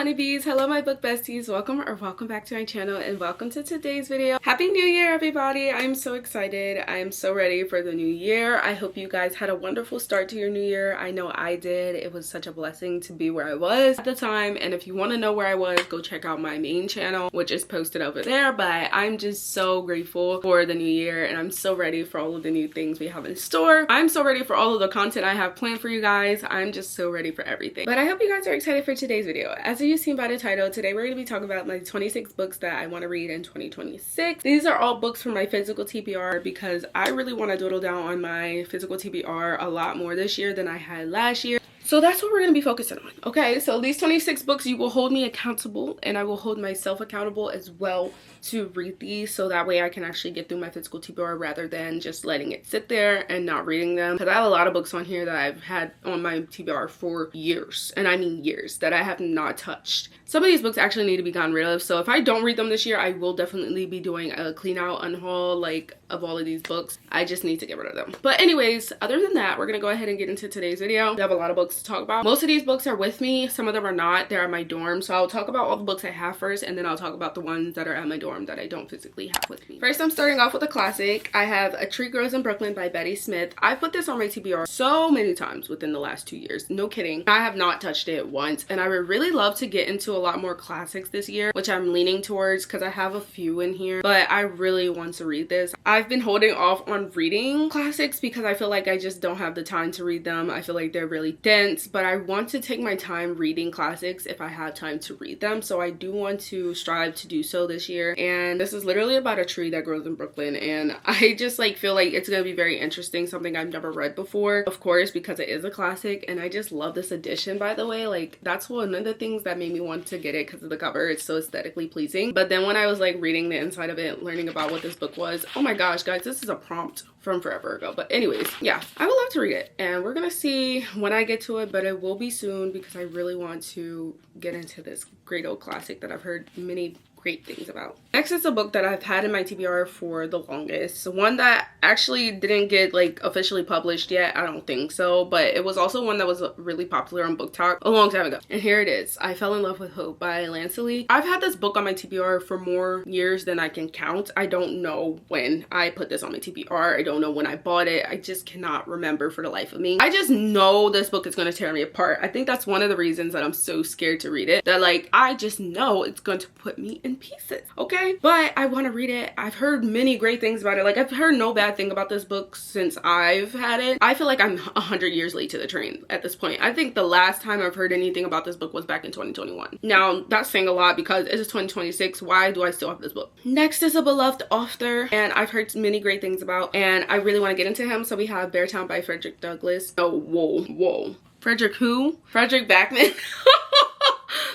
honeybees. Hello my book besties. Welcome back to my channel and welcome to today's video. Happy New Year everybody. I'm so excited. I am so ready for the new year. I hope you guys had a wonderful start to your new year. I know I did. It was such a blessing to be where I was at the time, and if you want to know where I was, go check out my main channel, which is posted over there. But I'm just so grateful for the new year and I'm so ready for all of the new things we have in store. I'm so ready for all of the content I have planned for you guys. I'm just so ready for everything. But I hope you guys are excited for today's video. As you've seen by the title, today we're going to be talking about my 26 books that I want to read in 2026. These are all books from my physical TBR because I really want to doodle down on my physical TBR a lot more this year than I had last year. So that's what we're going to be focusing on. Okay, so these 26 books, you will hold me accountable and I will hold myself accountable as well to read these, so that way I can actually get through my physical TBR rather than just letting it sit there and not reading them. Because I have a lot of books on here that I've had on my TBR for years, and I mean years, that I have not touched. Some of these books actually need to be gotten rid of, so if I don't read them this year, I will definitely be doing a clean out unhaul like of all of these books. I just need to get rid of them. But anyways, other than that, we're gonna go ahead and get into today's video. I have a lot of books to talk about. Most of these books are with me, some of them are not. They're at my dorm, so I'll talk about all the books I have first, and then I'll talk about the ones that are at my dorm that I don't physically have with me. First, I'm starting off with a classic. I have A Tree Grows in Brooklyn by Betty Smith. I put this on my TBR so many times within the last 2 years. No kidding. I have not touched it once, and I would really love to get into a lot more classics this year, which I'm leaning towards because I have a few in here, but I really want to read this. I've been holding off on reading classics because I feel like I just don't have the time to read them. I feel like they're really dense, but I want to take my time reading classics if I have time to read them. So I do want to strive to do so this year, and this is literally about a tree that grows in Brooklyn, and I just like feel like it's gonna be very interesting, something I've never read before, of course, because it is a classic. And I just love this edition, by the way. Like, that's one of the things that made me want to get it, because of the cover. It's so aesthetically pleasing. But then when I was like reading the inside of it, learning about what this book was, oh my gosh guys, this is a prompt from forever ago. But anyways, yeah, I would love to read it, and we're gonna see when I get to it, but it will be soon because I really want to get into this great old classic that I've heard many great things about. Next is a book that I've had in my TBR for the longest, one that actually didn't get like officially published yet, I don't think so, but it was also one that was really popular on BookTok a long time ago, and here it is. I Fell in Love with Hope by Lancali. I've had this book on my TBR for more years than I can count. I don't know when I put this on my TBR. I don't know when I bought it. I just cannot remember for the life of me. I just know this book is going to tear me apart. I think that's one of the reasons that I'm so scared to read it, that like I just know it's going to put me in pieces. Okay, but I want to read it. I've heard many great things about it. Like, I've heard no bad thing about this book since I've had it. I feel like I'm 100 years late to the train at this point. I think the last time I've heard anything about this book was back in 2021. Now that's saying a lot because it is 2026. Why do I still have this book? Next is a beloved author, and I've heard many great things about, and I really want to get into him. So we have Beartown by Fredrick Douglass. Oh, whoa. Fredrick who? Fredrick Blackman.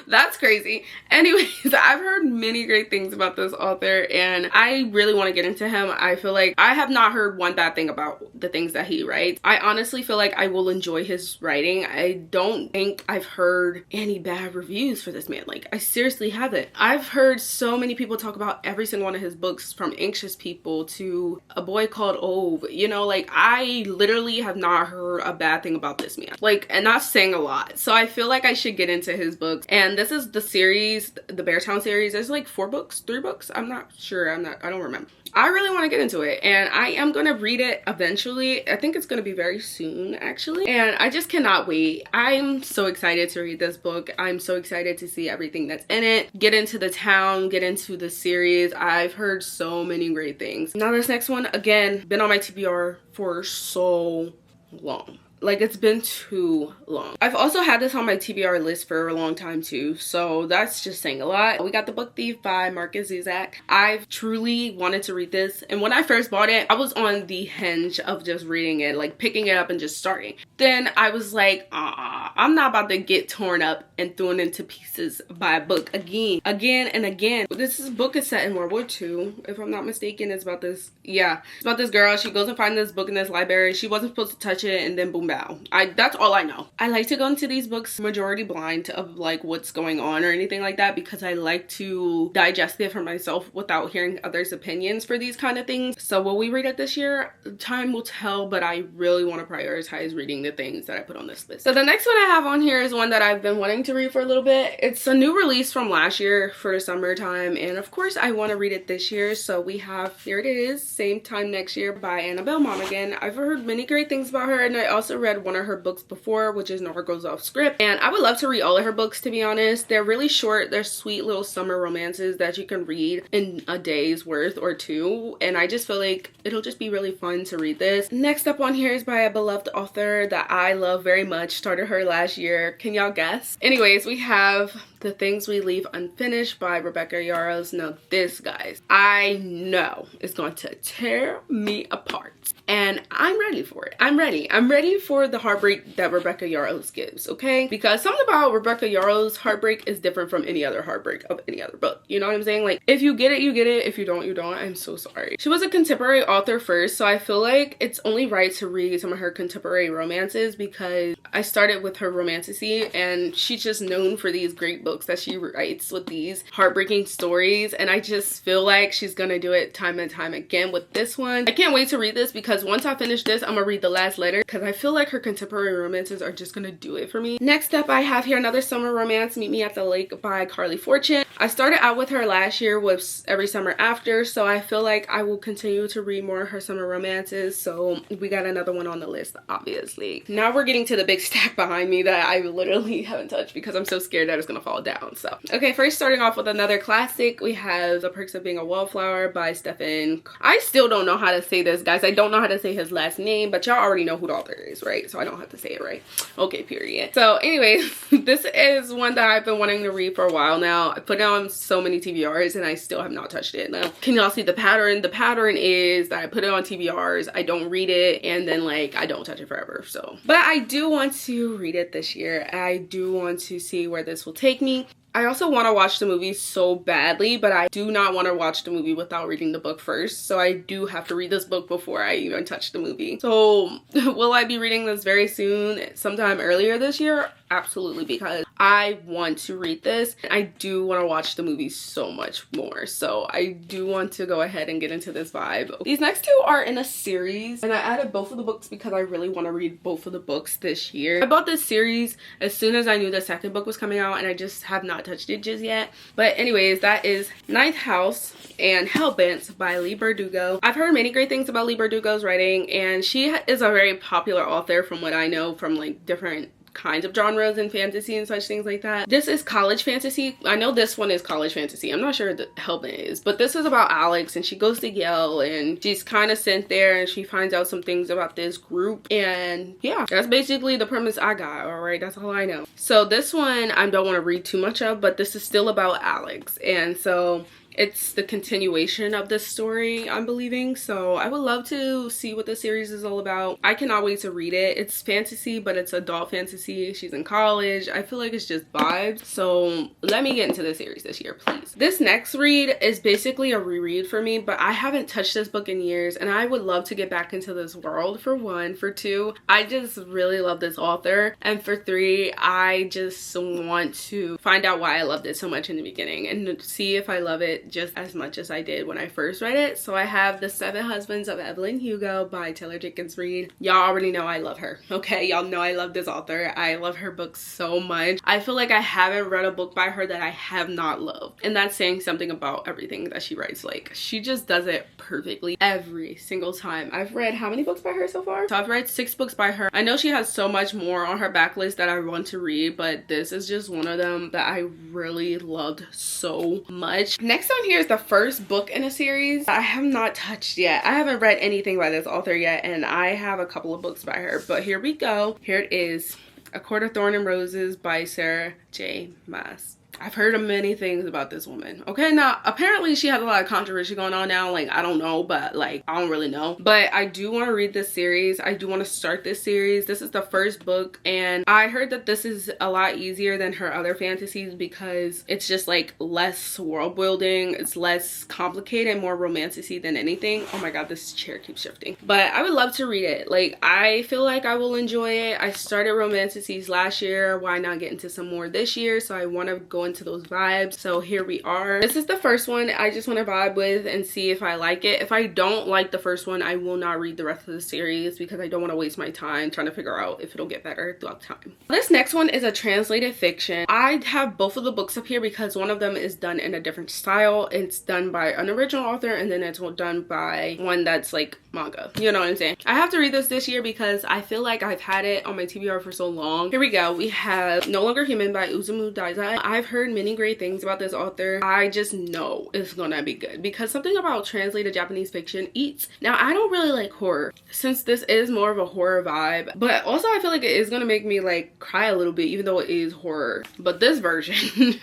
That's crazy. Anyways, I've heard many great things about this author and I really want to get into him. I feel like I have not heard one bad thing about the things that he writes. I honestly feel like I will enjoy his writing. I don't think I've heard any bad reviews for this man. Like, I seriously haven't. I've heard so many people talk about every single one of his books, from Anxious People to A Boy Called Ove. You know, like, I literally have not heard a bad thing about this man. Like, and that's saying a lot. So I feel like I should get into his books. And this is the series, the Beartown series. There's like 3 books. I'm not sure. I don't remember. I really want to get into it, and I am going to read it eventually. I think it's going to be very soon, actually, and I just cannot wait. I'm so excited to read this book. I'm so excited to see everything that's in it, get into the town, get into the series. I've heard so many great things. Now this next one, again, been on my TBR for so long. Like, it's been too long. I've also had this on my TBR list for a long time too, so that's just saying a lot. We got The Book Thief by Markus, Zusak. I've truly wanted to read this, and when I first bought it, I was on the hinge of just reading it, like picking it up and just starting. Then I was like, I'm not about to get torn up and thrown into pieces by a book again and again. This book is set in World War II, if I'm not mistaken. It's about this, yeah, it's about this girl. She goes and finds this book in this library. She wasn't supposed to touch it, and then boom, bow. That's all I know. I like to go into these books majority blind of like what's going on or anything like that, because I like to digest it for myself without hearing others' opinions for these kind of things. So will we read it this year? Time will tell, but I really want to prioritize reading the things that I put on this list. So the next one I have on here is one that I've been wanting to read for a little bit. It's a new release from last year for the summertime, and of course I want to read it this year. So we have, here it is, Same Time Next Year by Annabel Monaghan. I've heard many great things about her, and I also read one of her books before, which is Never Goes Off Script, and I would love to read all of her books, to be honest. They're really short. They're sweet little summer romances that you can read in a day's worth or two, and I just feel like it'll just be really fun to read this. Next up on here is by a beloved author that I love very much. Started her last year. Can y'all guess? Anyways, we have The Things We Leave Unfinished by Rebecca Yarros. Now this, guys, I know is going to tear me apart, and I'm ready for it. I'm ready for the heartbreak that Rebecca Yarros gives, okay? Because something about Rebecca Yarros' heartbreak is different from any other heartbreak of any other book. You know what I'm saying? Like, if you get it, you get it. If you don't, you don't. I'm so sorry. She was a contemporary author first, so I feel like it's only right to read some of her contemporary romances, because I started with her romantasy, and she's just known for these great books that she writes with these heartbreaking stories, and I just feel like she's gonna do it time and time again with this one. I can't wait to read this, because once I finish this, I'm gonna read The Last Letter, because I feel like her contemporary romances are just gonna do it for me. Next up, I have here another summer romance, Meet Me at the Lake by Carly Fortune. I started out with her last year with Every Summer After, so I feel like I will continue to read more of her summer romances. So we got another one on the list, obviously. Now we're getting to the big stack behind me that I literally haven't touched because I'm so scared that it's gonna fall down. So okay, first starting off with another classic, we have The Perks of Being a Wallflower by Stephen. I still don't know how to say this, guys. I don't know how to say his last name, but y'all already know who the author is, right? So I don't have to say it right. Okay, period. So anyways, this is one that I've been wanting to read for a while now. I put it on so many TBRs and I still have not touched it. Now, can y'all see the pattern? The pattern is that I put it on TBRs, I don't read it, and then like I don't touch it forever. So, but I do want to read it this year. I do want to see where this will take me. I also want to watch the movie so badly, but I do not want to watch the movie without reading the book first. So I do have to read this book before I even touch the movie. So will I be reading this very soon, sometime earlier this year? Absolutely, because I want to read this. I do want to watch the movie so much more. So I do want to go ahead and get into this vibe. These next two are in a series, and I added both of the books because I really want to read both of the books this year. I bought this series as soon as I knew the second book was coming out, and I just have not touched it just yet. But anyways, that is Ninth House and Hellbent by Leigh Bardugo. I've heard many great things about Leigh Bardugo's writing, and she is a very popular author from what I know from like different kinds of genres and fantasy and such things like that. This is college fantasy. I know this one is college fantasy. I'm not sure the Hellbent is, but this is about Alex, and she goes to Yale, and she's kind of sent there, and she finds out some things about this group, and yeah, that's basically the premise I got. All right, that's all I know. So this one I don't want to read too much of, but this is still about Alex, and so it's the continuation of this story, I'm believing. So I would love to see what the series is all about. I cannot wait to read it. It's fantasy, but it's adult fantasy. She's in college. I feel like it's just vibes. So let me get into the series this year, please. This next read is basically a reread for me, but I haven't touched this book in years, and I would love to get back into this world, for one. For two, I just really love this author. And for three, I just want to find out why I loved it so much in the beginning and see if I love it just as much as I did when I first read it. So I have The Seven Husbands of Evelyn Hugo by Taylor Jenkins Reid. Y'all already know I love her, okay? Y'all know I love this author. I love her books so much. I feel like I haven't read a book by her that I have not loved, and that's saying something about everything that she writes. Like, she just does it perfectly every single time. I've read how many books by her so far? So I've read 6 books by her. I know she has so much more on her backlist that I want to read, but this is just one of them that I really loved so much. Next on here is the first book in a series I have not touched yet. I haven't read anything by this author yet, and I have a couple of books by her, but here we go. Here it is, A Court of Thorn and Roses by Sarah J. Maas. I've heard of many things about this woman. Okay, now apparently she has a lot of controversy going on now. Like, I don't know, but like, I don't really know. But I do want to read this series. I do want to start this series. This is the first book, and I heard that this is a lot easier than her other fantasies because it's just like less world building. It's less complicated, more romantic-y than anything. Oh my god, this chair keeps shifting. But I would love to read it. Like, I feel like I will enjoy it. I started romanticies last year. Why not get into some more this year? So I want to go into those vibes. So here we are. This is the first one I just want to vibe with and see if I like it. If I don't like the first one, I will not read the rest of the series because I don't want to waste my time trying to figure out if it'll get better throughout time. This next one is a translated fiction. I have both of the books up here because one of them is done in a different style. It's done by an original author and then it's done by one that's like manga. You know what I'm saying? I have to read this year because I feel like I've had it on my TBR for so long. Here we go. We have No Longer Human by Osamu Dazai. I've heard many great things about this author. I just know it's gonna be good because something about translated Japanese fiction eats. Now, I don't really like horror since this is more of a horror vibe, but also I feel like it is gonna make me like cry a little bit even though it is horror. But this version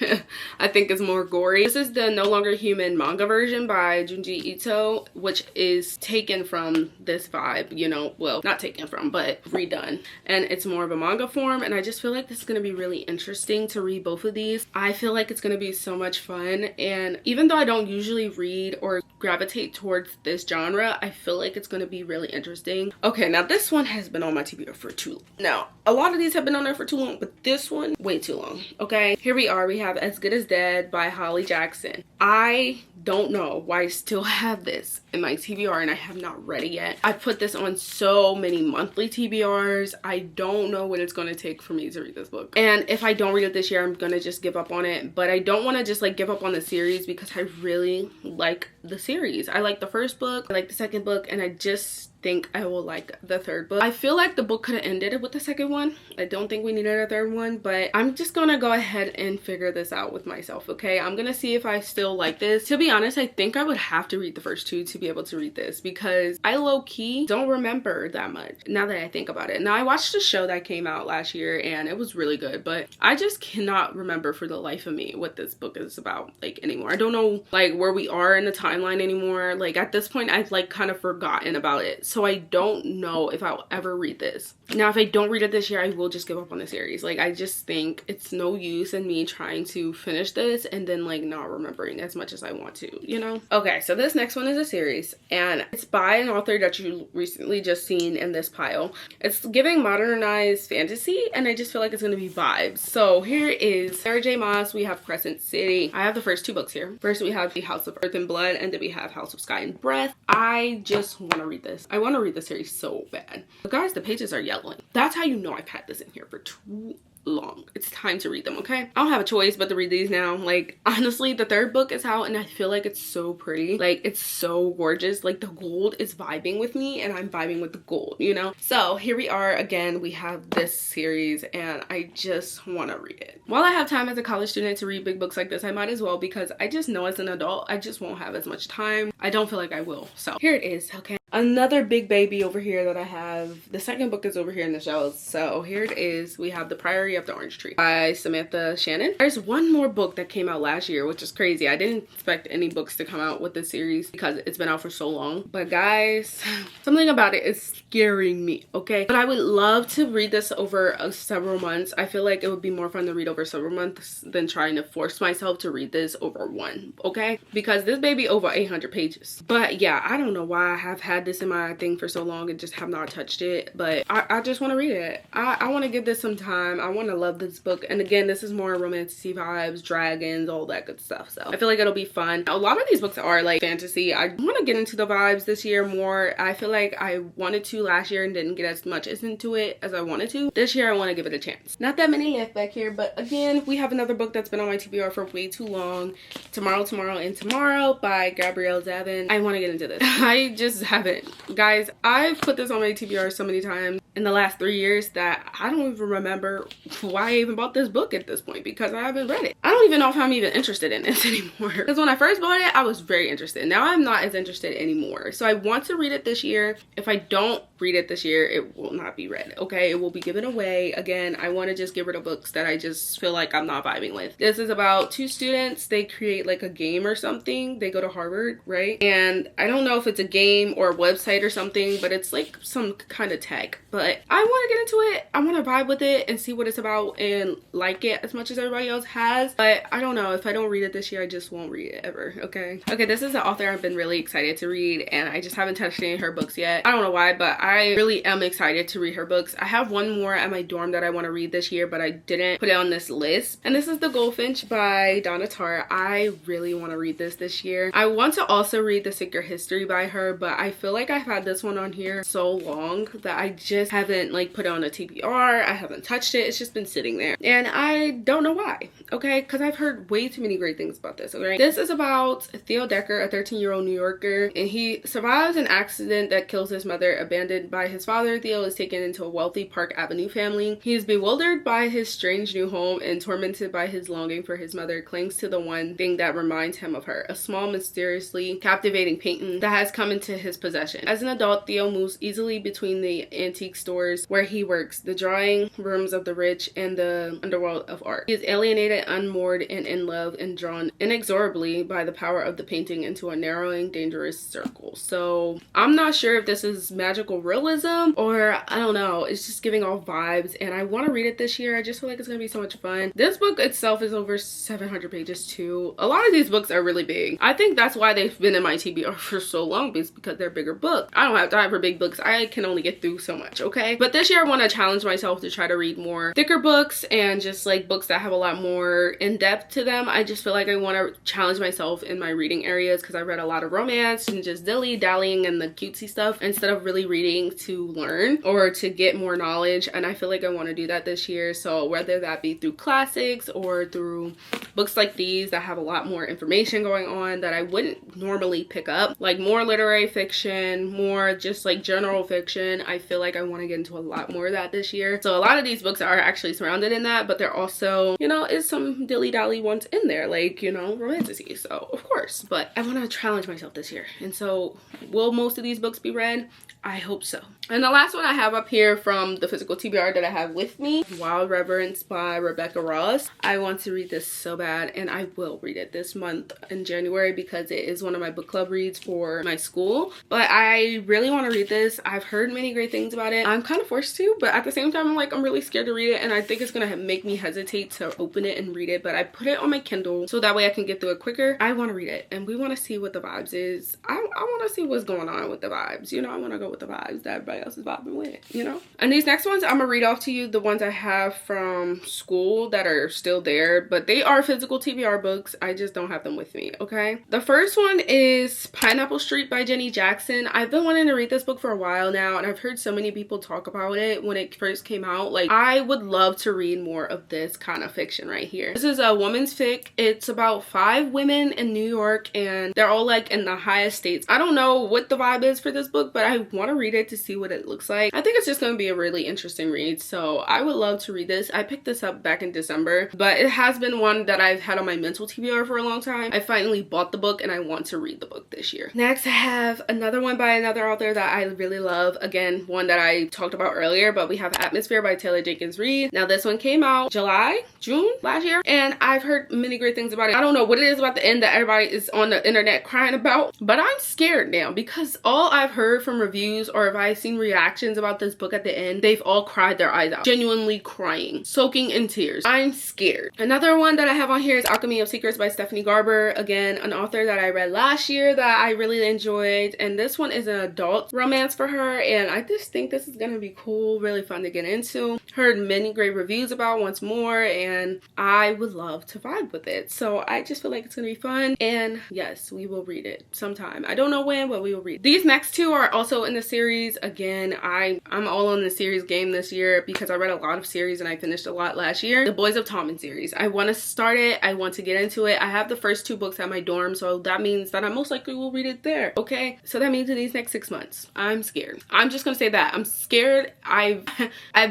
I think is more gory. This is the No Longer Human manga version by Junji Ito, which is taken from this vibe, you know, well, not taken from, but redone, and it's more of a manga form, and I just feel like this is going to be really interesting to read both of these. I feel like it's going to be so much fun, and even though I don't usually read or gravitate towards this genre, I feel like it's going to be really interesting. Okay, now this one has been on my TBR for too long. Now, a lot of these have been on there for too long, but this one, way too long. Okay, here we are. We have As Good as Dead by Holly Jackson. I don't know why I still have this in my TBR and I have not read it yet. I put this on so many monthly TBRs. I don't know what it's going to take for me to read this book. And if I don't read it this year, I'm going to just give up on it. But I don't want to just like give up on the series because I really like the series. I like the first book, I like the second book, and I just think I will like the third book. I feel like the book could have ended with the second one. I don't think we needed a third one, but I'm just gonna go ahead and figure this out with myself, okay? I'm gonna see if I still like this. To be honest, I think I would have to read the first two to be able to read this because I low-key don't remember that much now that I think about it. Now, I watched a show that came out last year and it was really good, but I just cannot remember for the life of me what this book is about like anymore. I don't know like where we are in the timeline anymore. Like at this point, I've like kind of forgotten about it. So I don't know if I'll ever read this. Now, if I don't read it this year, I will just give up on the series. Like, I just think it's no use in me trying to finish this and then like not remembering as much as I want to, you know? Okay, so this next one is a series and it's by an author that you recently just seen in this pile. It's giving modernized fantasy and I just feel like it's gonna be vibes. So here is Sarah J. Maas. We have Crescent City. I have the first two books here. First we have The House of Earth and Blood and then we have House of Sky and Breath. I just want to read this. I want to read the series so bad. But guys, the pages are yelling. That's how you know I've had this in here for too long. It's time to read them, okay? I don't have a choice but to read these now. Like, honestly, the third book is out and I feel like it's so pretty. Like, it's so gorgeous. Like, the gold is vibing with me and I'm vibing with the gold, you know? So here we are again. We have this series and I just want to read it. While I have time as a college student to read big books like this, I might as well because I just know as an adult, I just won't have as much time. I don't feel like I will. So here it is, okay? Another big baby over here that I have. The second book is over here in the shelves. So here it is. We have The Priory of the Orange Tree by Samantha Shannon. There's one more book that came out last year, which is crazy. I didn't expect any books to come out with this series because it's been out for so long. But guys, something about it is scaring me, okay? But I would love to read this over several months. I feel like it would be more fun to read over several months than trying to force myself to read this over one, okay? Because this baby over 800 pages. But yeah, I don't know why I have had this in my thing for so long and just have not touched it, but I just want to read it. I want to give this some time. I want to love this book, and again, this is more romantic vibes, dragons, all that good stuff, so I feel like it'll be fun. A lot of these books are like fantasy. I want to get into the vibes this year more. I feel like I wanted to last year and didn't get as much into it as I wanted to. This year I want to give it a chance. Not that many left back here, but again, we have another book that's been on my TBR for way too long. Tomorrow, Tomorrow, and Tomorrow by Gabrielle Zavin. I want to get into this. I just haven't. Guys, I've put this on my TBR so many times in the last 3 years that I don't even remember why I even bought this book at this point because I haven't read it. I don't even know if I'm even interested in this anymore. Because when I first bought it, I was very interested. Now I'm not as interested anymore. So I want to read it this year. If I don't read it this year, it will not be read, okay? It will be given away. Again, I want to just get rid of books that I just feel like I'm not vibing with. This is about two students. They create like a game or something. They go to Harvard, right? And I don't know if it's a game or a website or something, but it's like some kind of tech. But I want to get into it. I want to vibe with it and see what it's about and like it as much as everybody else has. But I don't know. If I don't read it this year, I just won't read it ever, okay? Okay, this is an author I've been really excited to read, and I just haven't touched any of her books yet. I don't know why, but I really am excited to read her books. I have one more at my dorm that I want to read this year, but I didn't put it on this list. And this is The Goldfinch by Donna Tartt. I really want to read this year. I want to also read The Secret History by her, but I feel like I've had this one on here so long that I just haven't like put it on a TBR. I haven't touched it. It's just been sitting there. And I don't know why, okay? Because I've heard way too many great things about this, okay? This is about Theo Decker, a 13-year-old New Yorker, and he survives an accident that kills his mother. Abandoned by his father, Theo is taken into a wealthy Park Avenue family. He is bewildered by his strange new home and tormented by his longing for his mother, clings to the one thing that reminds him of her, a small, mysteriously captivating painting that has come into his possession. As an adult, Theo moves easily between the antique stores where he works, the drawing rooms of the rich, and the underworld of art. He is alienated, unmoored, and in love, and drawn inexorably by the power of the painting into a narrowing, dangerous circle. So I'm not sure if this is magical realism or I don't know. It's just giving off vibes, and I want to read it this year. I just feel like it's gonna be so much fun. This book itself is over 700 pages too. A lot of these books are really big. I think that's why they've been in my TBR for so long, because they're bigger books. I don't have time for big books. I can only get through so much, okay? But this year I want to challenge myself to try to read more thicker books and just like books that have a lot more in depth to them. I just feel like I want to challenge myself in my reading areas because I read a lot of romance and just dilly-dallying and the cutesy stuff instead of really reading to learn or to get more knowledge. And I feel like I want to do that this year. So whether that be through classics or through books like these that have a lot more information going on that I wouldn't normally pick up, like more literary fiction, more just like general fiction, I feel like I want to get into a lot more of that this year. So a lot of these books are actually surrounded in that, but they're also, you know, is some dilly-dally ones in there, like, you know, romanticy. So of course, but I want to challenge myself this year. And so will most of these books be read? I hope so. And the last one I have up here from the physical TBR that I have with me, Wild Reverence by Rebecca Yarros. I want to read this so bad, and I will read it this month in January because it is one of my book club reads for my school. But I really want to read this. I've heard many great things about it. I'm kind of forced to, but at the same time, I'm really scared to read it, and I think it's gonna make me hesitate to open it and read it. But I put it on my Kindle so that way I can get through it quicker. I want to read it, and we want to see what the vibes is. I want to see what's going on with the vibes. You know, I want to go with the vibes that everybody else is vibing with, you know? And these next ones, I'm gonna read off to you the ones I have from school that are still there, but they are physical TBR books. I just don't have them with me, okay? The first one is Pineapple Street by Jenny Jackson. I've been wanting to read this book for a while now, and I've heard so many people talk about it when it first came out. Like, I would love to read more of this kind of fiction right here. This is a woman's fic. It's about 5 women in New York, and they're all like in the highest states. I don't know what the vibe is for this book, but I want to read it to see what it looks like. I think it's just going to be a really interesting read, so I would love to read this. I picked this up back in December, but it has been one that I've had on my mental TBR for a long time. I finally bought the book, and I want to read the book this year. Next, I have another one by another author that I really love. Again, one that I talked about earlier, but we have Atmosphere by Taylor Jenkins Reid. Now, this one came out June last year, and I've heard many great things about it. I don't know what it is about the end that everybody is on the internet crying about, but I'm scared now because all I've heard from reviews or if I've seen reactions about this book at the end, they've all cried their eyes out, genuinely crying, soaking in tears. I'm scared. Another one that I have on here is Alchemy of Secrets by Stephanie Garber. Again, an author that I read last year that I really enjoyed, and this one is an adult romance for her, and I just think this is gonna be cool, really fun to get into. Heard many great reviews about once more, and I would love to vibe with it. So I just feel like it's gonna be fun, and yes, we will read it sometime. I don't know when, but we will read. These next two are also in the series. Again, I'm all on the series game this year because I read a lot of series and I finished a lot last year. The Boys of Tommen series. I want to start it. I want to get into it. I have the first 2 books at my dorm, so that means that I most likely will read it there. Okay, so that means in these next 6 months, I'm scared. I'm just gonna say that I'm scared. I've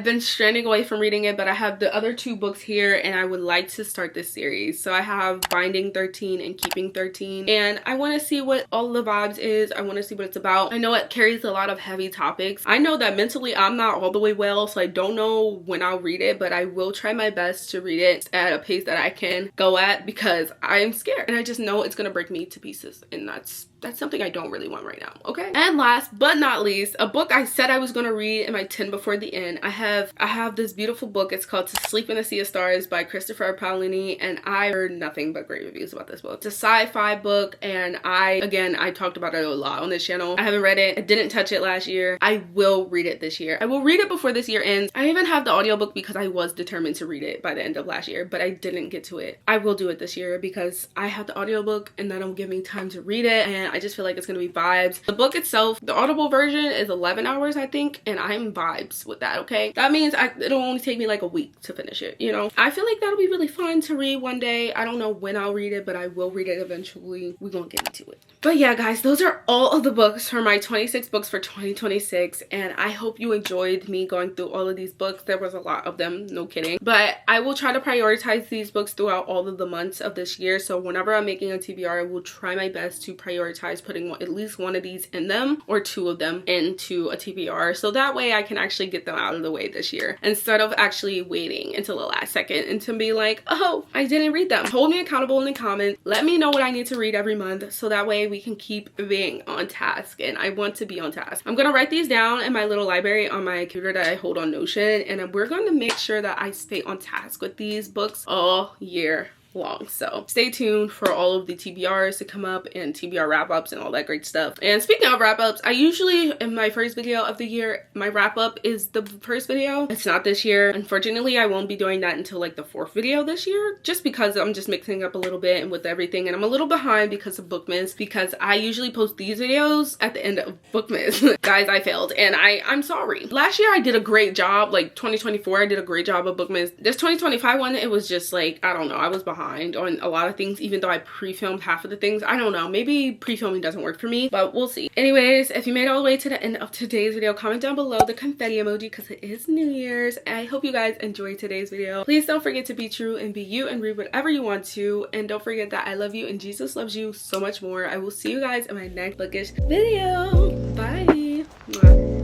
been stranding away from reading it, but I have the other 2 books here, and I would like to start this series. So I have Binding 13 and Keeping 13, and I want to see what all the vibes is. I want to see what it's about. I know it carries a lot of heavy topics topics. I know that mentally I'm not all the way well, so I don't know when I'll read it, but I will try my best to read it at a pace that I can go at, because I'm scared and I just know it's gonna break me to pieces, and that's something I don't really want right now, okay? And last but not least, a book I said I was gonna read in my 10 before the end. I have this beautiful book. It's called To Sleep in the Sea of Stars by Christopher Paolini, and I heard nothing but great reviews about this book. It's a sci-fi book, and I talked about it a lot on this channel. I haven't read it. I didn't touch it last year. I will read it this year. I will read it before this year ends. I even have the audiobook because I was determined to read it by the end of last year, but I didn't get to it. I will do it this year because I have the audiobook and that'll give me time to read it, and I just feel like it's gonna be vibes. The book itself, the audible version is 11 hours, I think, and I'm vibes with that, okay? That means it'll only take me like a week to finish it, you know? I feel like that'll be really fun to read one day. I don't know when I'll read it, but I will read it eventually. We're gonna get into it. But yeah, guys, those are all of the books for my 26 books for 2026, and I hope you enjoyed me going through all of these books. There was a lot of them, no kidding. But I will try to prioritize these books throughout all of the months of this year, so whenever I'm making a TBR, I will try my best to prioritize putting at least one of these in them, or two of them into a TBR, so that way I can actually get them out of the way this year, instead of actually waiting until the last second and to be like, oh, I didn't read them. Hold me accountable in the comments. Let me know what I need to read every month, so that way we can keep being on task, and I want to be on task. I'm gonna write these down in my little library on my computer that I hold on Notion, and we're going to make sure that I stay on task with these books all year long. So stay tuned for all of the TBRs to come up, and TBR wrap-ups and all that great stuff. And speaking of wrap-ups, I usually, in my first video of the year, my wrap-up is the first video. It's not this year. Unfortunately, I won't be doing that until like the 4th video this year, just because I'm just mixing up a little bit and with everything, and I'm a little behind because of Bookmas, because I usually post these videos at the end of Bookmas. Guys, I failed, and I'm sorry. Last year I did a great job. Like 2024, I did a great job of Bookmas. This 2025 one, it was just like, I don't know, I was behind on a lot of things, even though I pre-filmed half of the things. I don't know, maybe pre-filming doesn't work for me, but we'll see. Anyways, if you made it all the way to the end of today's video, comment down below the confetti emoji, because it is New Year's, and I hope you guys enjoyed today's video. Please don't forget to be true and be you, and read whatever you want to, and don't forget that I love you and Jesus loves you so much more. I will see you guys in my next bookish video. Bye. Mwah.